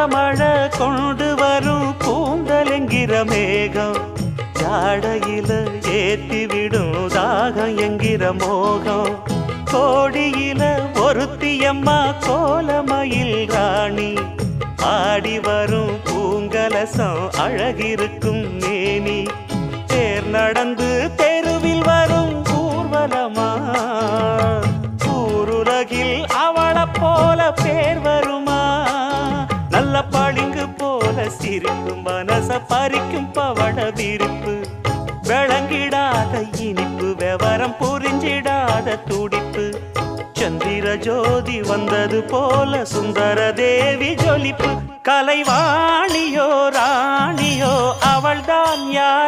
மழை கொண்டு வரும் கூந்தலெங்கிற மேகம் ஜாடையில ஏத்திவிடும் தாகம் என்கிற மோகம் கோடியில ஒருத்தியம்மா கோலமயில் ராணி ஆடி வரும் பூங்கலசம் அழகிருக்கும் மேனி தேர் நடந்து தெருவில் வரும் ஊர்வலமா ஊருலகில் அவளை போல பேர் வருமா நல்ல பளிங்கு போல சிரிக்கும் மனச பறிக்கும் பவள விரிப்பு விளங்கிடாத இனிப்பு விவரம் புரிஞ்சிடாத துடிப்பு சந்திர ஜோதி வந்தது போல சுந்தர தேவி ஜொலிப்பு கலைவாணியோ ராணியோ அவள்தான் யார்